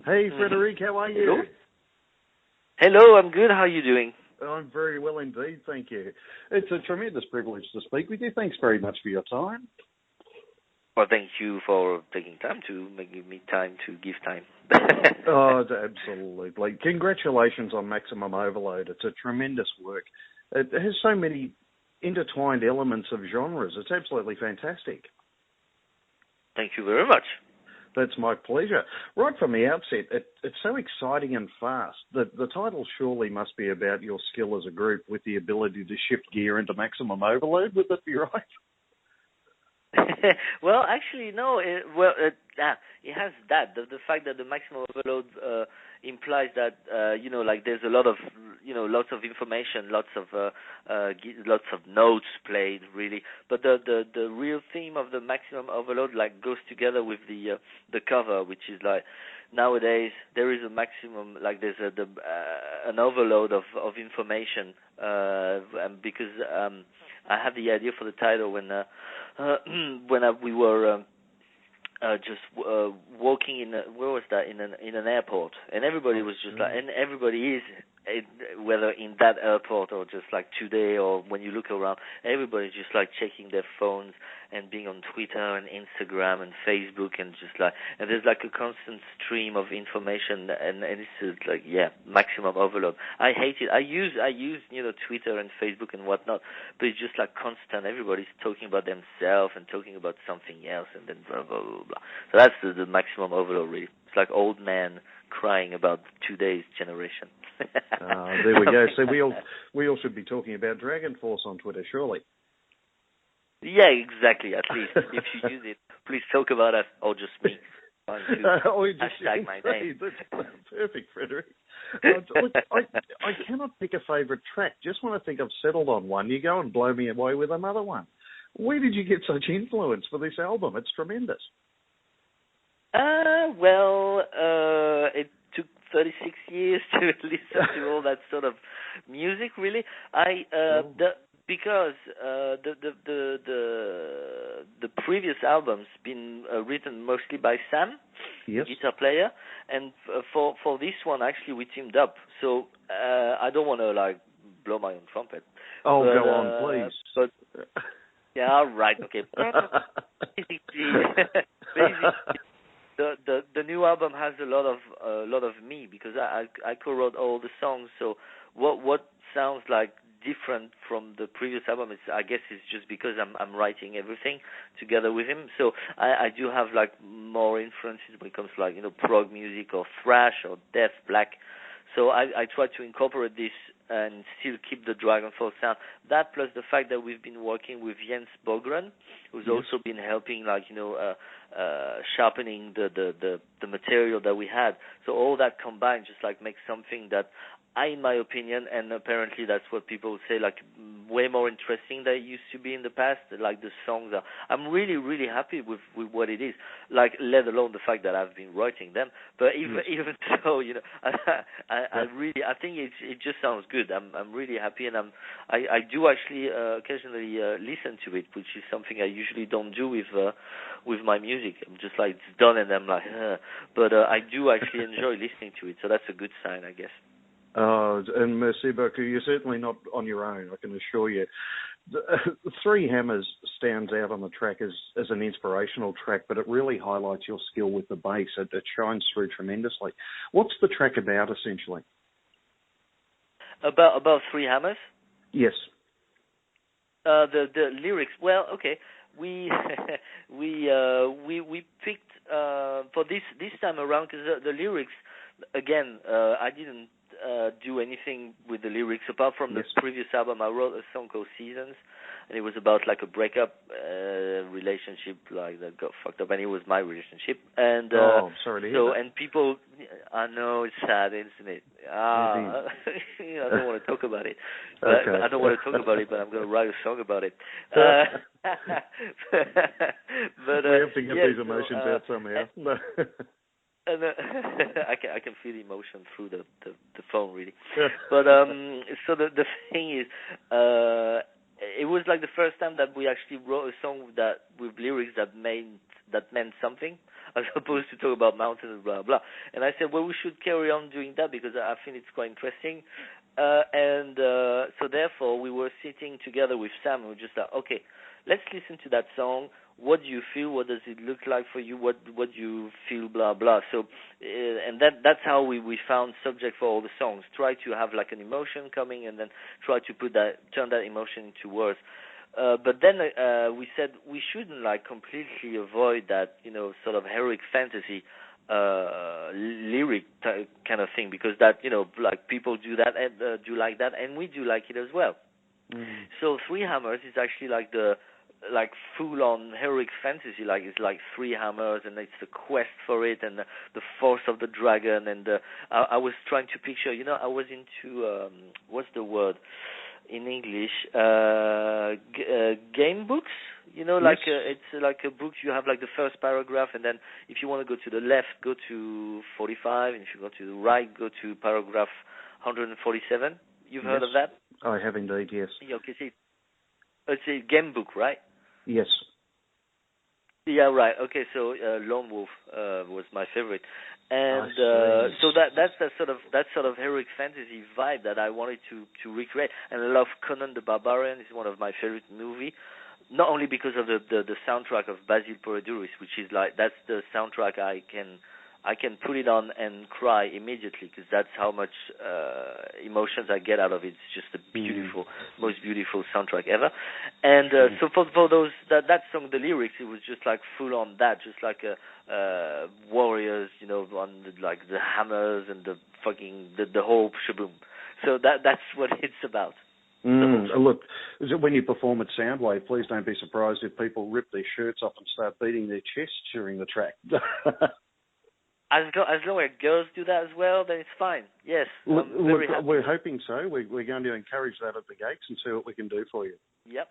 Hey, Frédéric, how are you? Hello, I'm good. How are you doing? I'm very well indeed, thank you. It's a tremendous privilege to speak with you. Thanks very much for your time. Well, thank you for taking time to give me time to give time. Oh, absolutely. Congratulations on Maximum Overload. It's a tremendous work. It has so many intertwined elements of genres. It's absolutely fantastic. Thank you very much. That's my pleasure. Right from the outset, it's so exciting and fast. The title surely must be about your skill as a group with the ability to shift gear into maximum overload. Would that be right? Well, actually, no. It has that. The fact that the maximum overload implies that like there's a lot of lots of information, lots of notes played, really. But the real theme of the maximum overload goes together with the cover, which is like nowadays there is a maximum, like there's an overload of information, and because I had the idea for the title when we were just walking in where was that in an airport, and everybody was just like, and everybody is, whether in that airport or just like today or when you look around, everybody's just like checking their phones and being on Twitter and Instagram and Facebook and just like, and there's like a constant stream of information, and it's like, maximum overload. I hate it. I use Twitter and Facebook and whatnot, but it's just like constant. Everybody's talking about themselves and talking about something else, and then blah blah blah blah. So that's the maximum overload, really. It's like old man crying about today's generation. There we go. So we all should be talking about Dragonforce on Twitter, surely. Yeah, exactly. At least if you use it, please talk about us, or just me. Hashtag my name. That's perfect, Frédéric. Look, I cannot pick a favourite track. Just when I think I've settled on one, you go and blow me away with another one. Where did you get such influence for this album? It's tremendous. It took 36 years to listen to all that sort of music. Really, because the previous album's been written mostly by Sam, yes, the guitar player, and for this one actually we teamed up. So I don't want to like blow my own trumpet. Oh, go on, please. But yeah, all right, okay. Basically, the new album has a lot of me, because I co-wrote all the songs. So what sounds like different from the previous album is, I guess, is just because I'm writing everything together with him. So I do have like more influences when it comes to like prog music or thrash or death, black. So I try to incorporate this and still keep the Dragonforce sound. That plus the fact that we've been working with Jens Bogren, who's also been helping, like sharpening the material that we had. So all that combined just like makes something that, in my opinion, and apparently that's what people say, like way more interesting than it used to be in the past. Like the songs are, I'm really, really happy with what it is. Like, let alone the fact that I've been writing them. But even so, I think it just sounds good. I'm really happy, and I do actually occasionally listen to it, which is something I usually don't do with my music. I'm just like, it's done, and I'm like, but I do actually enjoy listening to it. So that's a good sign, I guess. And merci beaucoup. You're certainly not on your own, I can assure you. Three Hammers stands out on the track as an inspirational track, but it really highlights your skill with the bass. It shines through tremendously. What's the track about, essentially? About Three Hammers? Yes. The lyrics. Well, okay. We picked for this time around, because the lyrics, again, I didn't do anything with the lyrics apart from the previous album. I wrote a song called Seasons, and it was about like a breakup relationship, like that got fucked up, and it was my relationship. And sorry to hear that. And people, I know it's sad, isn't it? I don't want to talk about it. Okay. I don't want to talk about it, but I'm going to write a song about it. But we have to get these emotions out somehow. And, I can feel the emotion through the phone, really. Yeah. But so the thing is, it was like the first time that we actually wrote a song with lyrics that meant something. as opposed to talk about mountains and blah blah. And I said, well, we should carry on doing that because I think it's quite interesting. So therefore, we were sitting together with Sam, and we were just like, okay, let's listen to that song. What do you feel? What does it look like for you? What do you feel? Blah blah. So, and that's how we found subject for all the songs. Try to have like an emotion coming, and then try to turn that emotion into words. But then we said we shouldn't like completely avoid that, sort of heroic fantasy lyric kind of thing, because that, like people do that and do like that, and we do like it as well. So Three Hammers is actually like the full-on heroic fantasy, like it's like three hammers, and it's the quest for it, and the force of the dragon, and I was trying to picture, I was into what's the word in English? Game books, like it's like a book. You have like the first paragraph, and then if you want to go to the left, go to 45, and if you go to the right, go to paragraph 147. You've heard of that? I have indeed, yes. Okay, see. It's a game book, right? Yes. Yeah, right. Okay, so Lone Wolf was my favorite, and so that's that sort of heroic fantasy vibe that I wanted to recreate. And I love Conan the Barbarian. It's one of my favorite movie, not only because of the soundtrack of Basil Poledouris, which is like that's the soundtrack I can put it on and cry immediately, because that's how much emotions I get out of it. It's just a beautiful, most beautiful soundtrack ever. And so for those that song, the lyrics, it was just like full on that, just like warriors, on like the hammers and the fucking the whole shaboom. So that's what it's about. Look, when you perform at Soundwave, please don't be surprised if people rip their shirts off and start beating their chests during the track. As long as girls do that as well, then it's fine. Yes, we're hoping so. We're going to encourage that at the gates and see what we can do for you. Yep.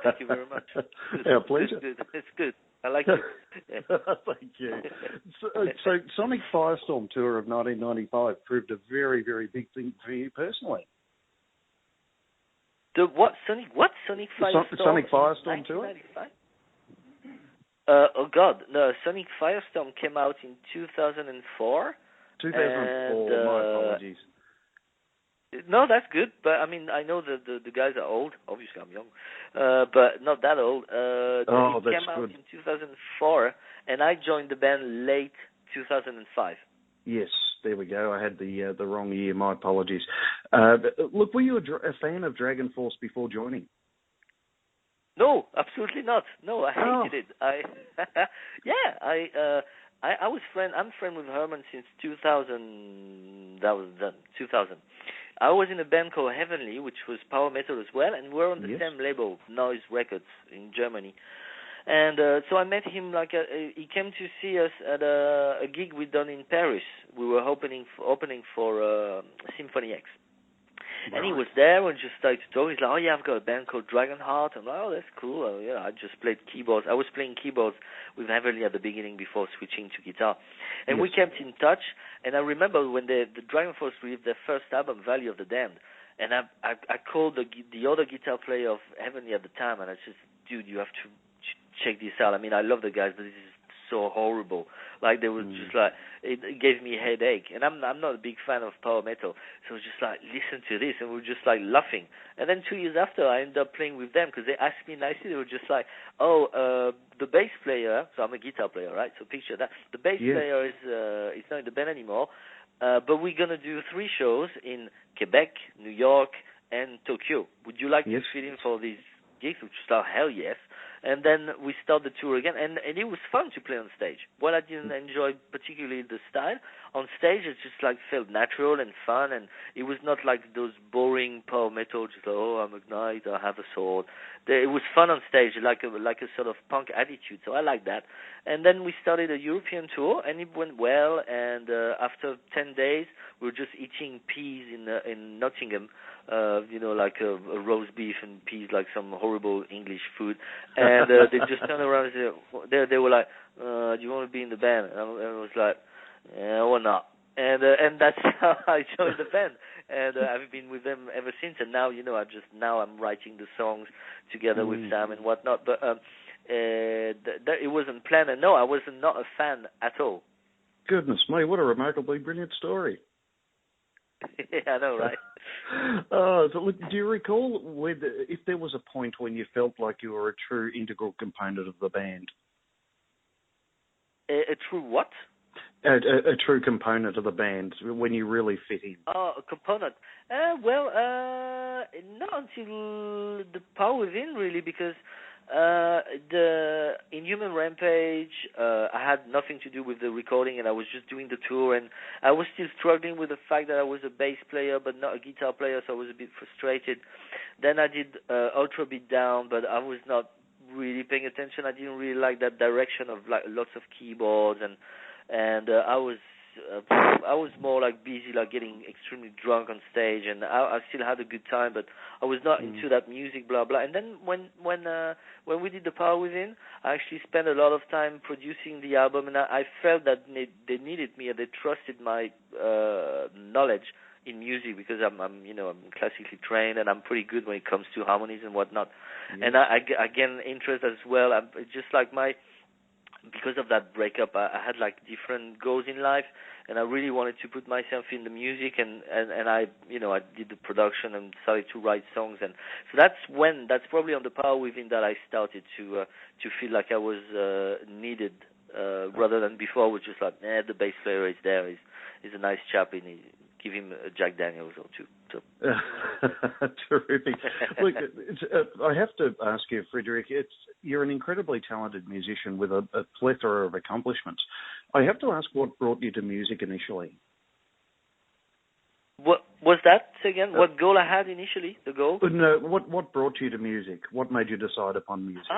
Thank you very much. Our pleasure. It's good. I like it. Yeah. Thank you. So Sonic Firestorm Tour of 1995 proved a very, very big thing for you personally. The what? Sonic Firestorm? Sonic Firestorm Tour? Oh God, no! Sonic Firestorm came out in 2004. 2004. My apologies. No, that's good. But I mean, I know the guys are old. Obviously, I'm young, but not that old. It came out in 2004, and I joined the band late 2005. Yes, there we go. I had the wrong year. My apologies. Look, were you a fan of Dragonforce before joining? No, absolutely not. No, I hated it. I'm friend with Herman since 2000. That was done. 2000. I was in a band called Heavenly, which was power metal as well, and we're on the same label, Noise Records, in Germany. And so I met him. He came to see us at a gig we'd done in Paris. We were opening for Symphony X. And he was there and just started to talk. He's like, oh, yeah, I've got a band called Dragonheart. I'm like, oh, that's cool. I just played keyboards. I was playing keyboards with Heavenly at the beginning before switching to guitar. And we kept in touch. And I remember when the Dragonforce released their first album, Valley of the Damned. And I called the other guitar player of Heavenly at the time. And I said, dude, you have to check this out. I mean, I love the guys, but this is so horrible. Like, they were just like, it gave me a headache. And I'm not a big fan of power metal. So I was just like, listen to this. And we were just like laughing. And then 2 years after, I ended up playing with them because they asked me nicely. They were just like, the bass player, so I'm a guitar player, right? So picture that. The bass player is not in the band anymore. But we're going to do 3 shows in Quebec, New York, and Tokyo. Would you like to fit in for these gigs? Which was like, hell yes. And then we start the tour again, and it was fun to play on stage. What I didn't enjoy particularly the style, on stage it just like felt natural and fun, and it was not like those boring power metal, just like, oh, I'm a knight, I have a sword. It was fun on stage, like a sort of punk attitude, so I like that. And then we started a European tour, and it went well, and after 10 days, we were just eating peas in Nottingham, like a roast beef and peas, like some horrible English food. And they just turned around and said, they were like, do you want to be in the band? And I was like, yeah, or not. And that's how I joined the band. And I've been with them ever since. And now, I'm writing the songs together with Sam and whatnot. But it wasn't planned. And no, I was not a fan at all. Goodness me, what a remarkably brilliant story. Yeah, I know, right? So look, do you recall if there was a point when you felt like you were a true integral component of the band? A true what? A true component of the band, when you really fit in. Oh, a component. Not until the Power Within, really, because the Inhuman Rampage, I had nothing to do with the recording, and I was just doing the tour, and I was still struggling with the fact that I was a bass player but not a guitar player, so I was a bit frustrated. Then I did Ultra Beat Down, but I was not really paying attention. I didn't really like that direction of like lots of keyboards, and I was more like busy, like getting extremely drunk on stage, and I still had a good time, but I was not into that music, blah blah. And then when we did the Power Within, I actually spent a lot of time producing the album, and I felt that they needed me, and they trusted my knowledge in music, because I'm classically trained, and I'm pretty good when it comes to harmonies and whatnot. Yes. And I gained interest as well. Just like because of that breakup, I had like different goals in life, and I really wanted to put myself in the music, and I did the production and started to write songs, and so that's probably on the Power Within that I started to feel like I was needed, rather than before I was just like, the bass player is there, is a nice chap, and give him a Jack Daniels or two. So. Terrific. Look, I have to ask you, Frédéric, you're an incredibly talented musician with a plethora of accomplishments. I have to ask, what brought you to music initially? What was that again? What goal I had initially? The goal? No, what brought you to music? What made you decide upon music?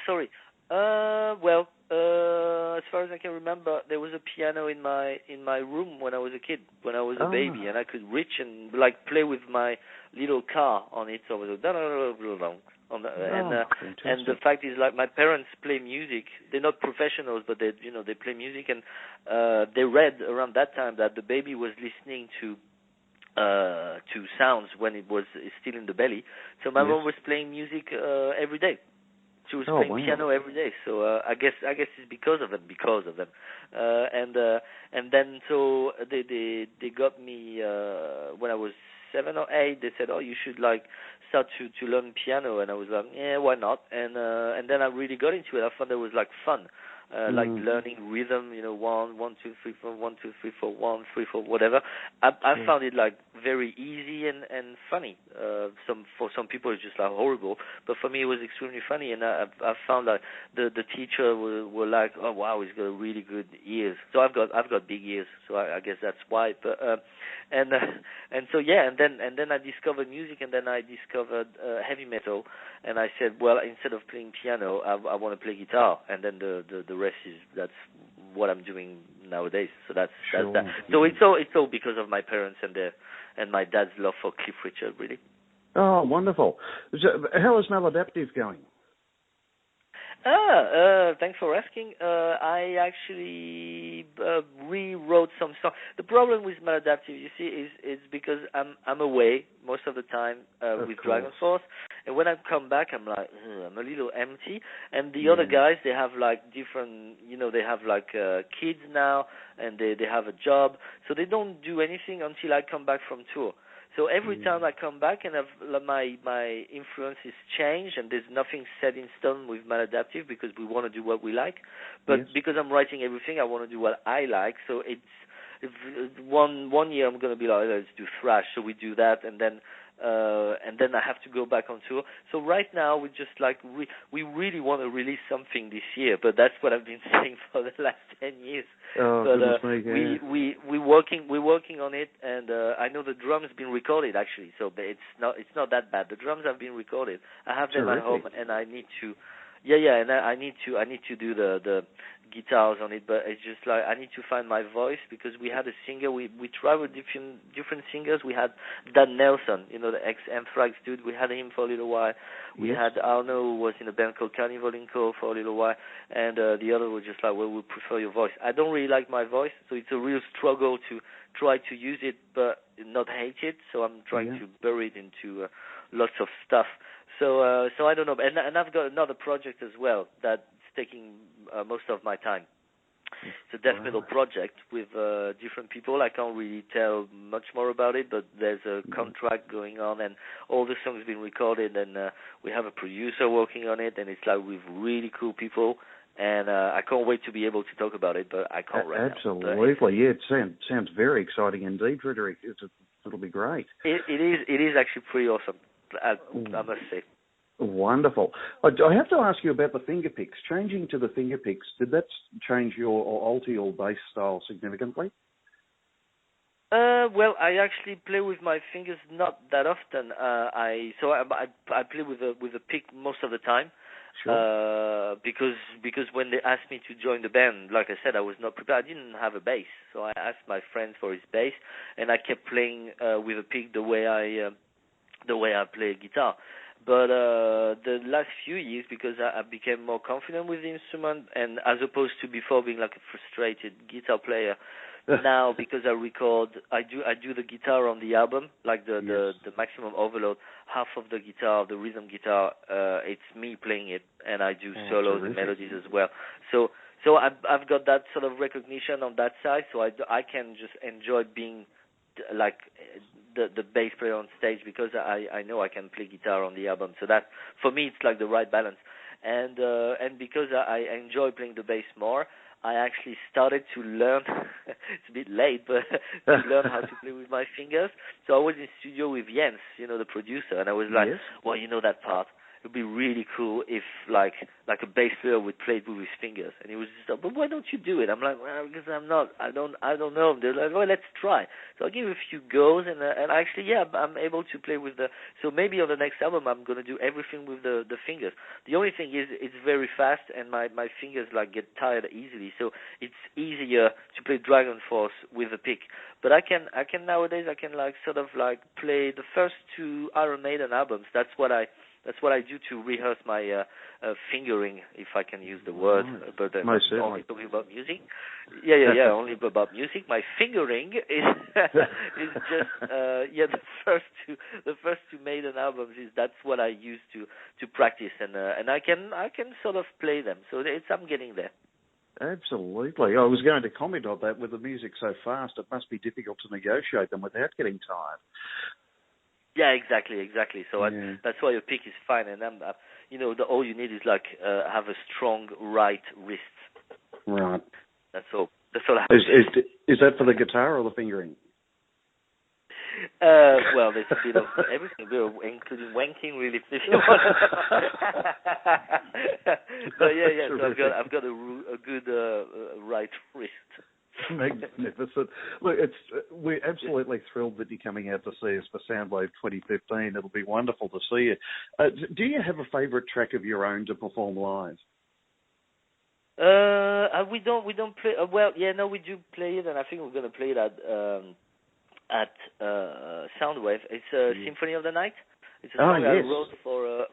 Sorry. As far as I can remember, there was a piano in my room when I was a kid, when I was a baby, and I could reach and like play with my little car on it. So I was and the fact is, like, my parents play music. They're not professionals, but they play music, and they read around that time that the baby was listening to sounds when it was still in the belly. So my mom was playing music every day. She was playing piano every day, so I guess it's because of them. And then so they got me when I was 7 or 8. They said, you should like start to learn piano, and I was like, why not? And then I really got into it. I found it was like fun. Like learning rhythm, 1, 1, 2, 3, 4, 1, 2, 3, 4, 1, 3, 4, whatever. I found it like very easy and funny. For some people it's just like horrible, but for me it was extremely funny. And I found that the teacher were like, oh wow, he's got really good ears. So I've got big ears, so I guess that's why. But and then I discovered music, and then I discovered heavy metal, and I said, well, instead of playing piano, I want to play guitar, and then the rest that's what I'm doing nowadays. So that's that. So it's all because of my parents and my dad's love for Cliff Richard, really. Oh, wonderful. So how is Maladaptive going? Thanks for asking. I actually rewrote some songs. The problem with Maladaptive, you see, is because I'm away most of the time with Dragonforce, and when I come back, I'm like, I'm a little empty. And the other guys, they have like different, they have like kids now, and they have a job, so they don't do anything until I come back from tour. So every time I come back, and my influences change, and there's nothing set in stone with Maladaptive, because we want to do what we like. But because I'm writing everything, I want to do what I like. So it's one year I'm going to be like, let's do thrash. So we do that, and then I have to go back on tour. So right now we just like we really want to release something this year, but that's what I've been saying for the last 10 years. We're working on it, and I know the drums have been recorded actually, so it's not that bad. The drums have been recorded. I have them at home, and I need to. And I need to do the guitars on it, but it's just like I need to find my voice, because we had a singer, we tried with different singers. We had Dan Nelson, the ex-Anthrax dude. We had him for a little while. We had Arno, who was in a band called Carnival & Co. for a little while, and the other was just like, well, we prefer your voice. I don't really like my voice, so it's a real struggle to try to use it but not hate it, so I'm trying to bury it into lots of stuff. So I don't know, and I've got another project as well that's taking most of my time. It's a death metal project with different people. I can't really tell much more about it, but there's a contract going on, and all the songs have been recorded, and we have a producer working on it, and it's like with really cool people, and I can't wait to be able to talk about it, but I can't right now. Absolutely, yeah. It sounds very exciting indeed, Frédéric. It'll be great. It is actually pretty awesome, I must say. Wonderful. I have to ask you about the finger picks. Changing to the finger picks, did that change or alter your bass style significantly? Well, I actually play with my fingers not that often. I play with a pick most of the time. Sure. Because when they asked me to join the band, like I said, I was not prepared. I didn't have a bass, so I asked my friend for his bass, and I kept playing with a pick the way I play guitar. But the last few years, because I became more confident with the instrument, and as opposed to before being like a frustrated guitar player, now because I do the guitar on the album, like the maximum overload, half of the guitar, the rhythm guitar, it's me playing it, and I do solos and melodies as well. So I've got that sort of recognition on that side, so I can just enjoy being like the bass player on stage, because I know I can play guitar on the album. So that, for me, it's like the right balance. And because I enjoy playing the bass more, I actually started to learn, it's a bit late, but to learn how to play with my fingers. So I was in studio with Jens, the producer, and I was like, well, that part. It would be really cool if like a bass player would play it with his fingers. And he was just like, but why don't you do it? I'm like, well, because I don't know. They're like, well, let's try. So I give a few goes, and actually, I'm able to play with so maybe on the next album I'm going to do everything with the fingers. The only thing is it's very fast, and my fingers get tired easily. So it's easier to play Dragonforce with a pick. But I can nowadays sort of play the first two Iron Maiden albums. That's what I do to rehearse my fingering, if I can use the word. But only talking about music. Yeah, only about music. My fingering is just the first two Maiden albums. That's what I use to practice, and I can sort of play them. So I'm getting there. Absolutely. I was going to comment on that. With the music so fast, it must be difficult to negotiate them without getting tired. Yeah, exactly. So that's why a pick is fine, and all you need is have a strong right wrist. Right. That's all. I is that for the guitar or the fingering? Well, there's a bit of everything, including wanking, really. If you want. So So I've got a good right wrist. Magnificent. Look, we're absolutely thrilled that you're coming out to see us for Soundwave 2015. It'll be wonderful to see you. Do you have a favourite track of your own to perform live? We don't play. We do play it, and I think we're going to play it at Soundwave. It's Symphony of the Night. It's a song I wrote for.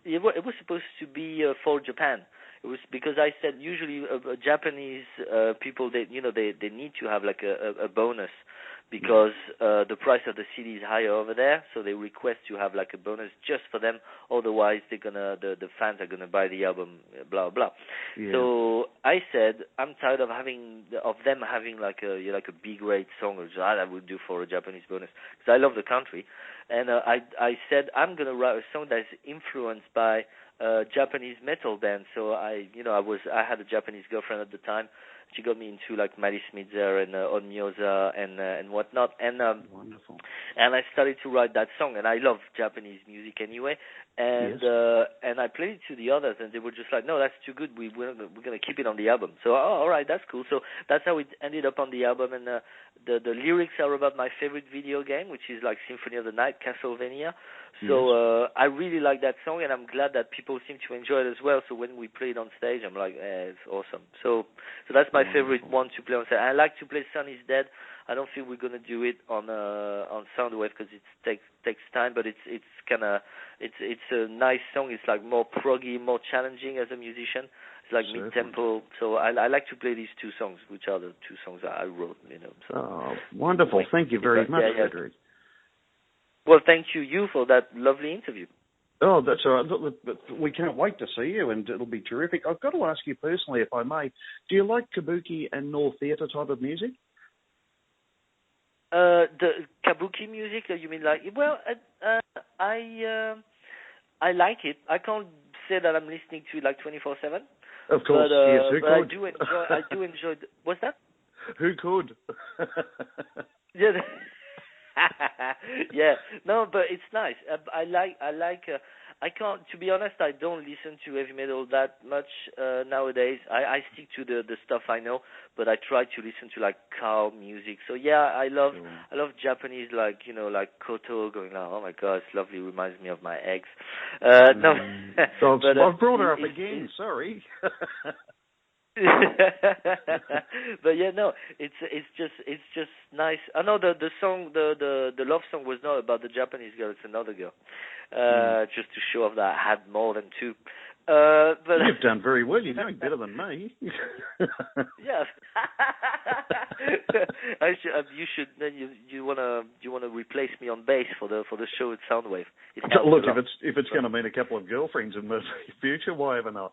It was supposed to be for Japan. It was because I said usually Japanese people they need to have a bonus because the price of the CD is higher over there, so they request to have a bonus just for them. Otherwise, the fans are gonna buy the album, blah blah. Yeah. So I said I'm tired of them having a B grade song, which I would do for a Japanese bonus because I love the country, and I said I'm gonna write a song that's influenced by Japanese metal band. So I had a Japanese girlfriend at the time. She got me into Maddie Smitzer and Onmyoza and whatnot. And wonderful. And I started to write that song. And I love Japanese music anyway. And and I played it to the others, and they were just like, no, that's too good. We're gonna keep it on the album. So all right, that's cool. So that's how it ended up on the album. And the lyrics are about my favorite video game, which is Symphony of the Night, Castlevania. So I really like that song, and I'm glad that people seem to enjoy it as well. So when we play it on stage, I'm like, it's awesome. So that's my favorite one to play on stage. I like to play Sun Is Dead. I don't think we're gonna do it on Soundwave because it takes time, but it's a nice song. It's more proggy, more challenging as a musician. It's mid-tempo. So I like to play these two songs, which are the two songs that I wrote. So. Wonderful! Thank you very much, Frédéric. Well, thank you for that lovely interview. Oh, that's all right. But we can't wait to see you, and it'll be terrific. I've got to ask you personally, if I may, do you like kabuki and North theatre type of music? The kabuki music, you mean like? Well, I like it. I can't say that I'm listening to it like 24/7. Of course, yes. Who but could? I do enjoy. What's that? Who could? Yeah. Yeah. No, but it's nice. I like. I can't. To be honest, I don't listen to heavy metal that much nowadays. I stick to the stuff I know, but I try to listen to like cow music. So yeah, I love Japanese, like like koto, going like, oh my god, it's lovely. Reminds me of my ex. No, but I've brought her up again. Sorry. But yeah, no, it's just nice. I know the song, the love song was not about the Japanese girl; it's another girl. Just to show off that I had more than two. But you've done very well. You're doing better than me. Yeah. You should. You wanna replace me on bass for the show at Soundwave. Look, if it's going to mean a couple of girlfriends in the future, why ever not?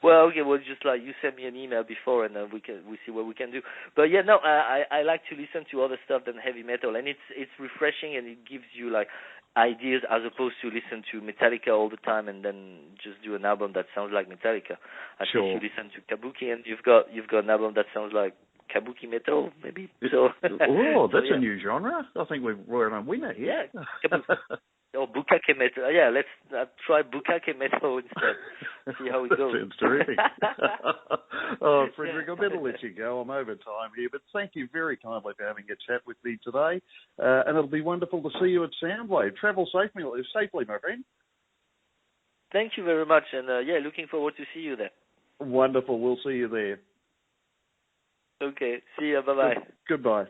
Well, okay. Well, just like you send me an email before, and we see what we can do. But yeah, no, I like to listen to other stuff than heavy metal, and it's refreshing, and it gives you like ideas as opposed to listen to Metallica all the time and then just do an album that sounds like Metallica. At least you listen to kabuki, and you've got an album that sounds like kabuki metal, maybe. So that's a new genre. I think we're on a winner here. Yeah. Or bukake metal. Yeah, let's try bukake metal instead. See how it goes. That sounds terrific. Oh, Frédéric, I better let you go. I'm over time here, but thank you very kindly for having a chat with me today. And it'll be wonderful to see you at Soundwave. Travel safely, my friend. Thank you very much, and looking forward to see you there. Wonderful. We'll see you there. Okay. See you. Bye-bye. Goodbye.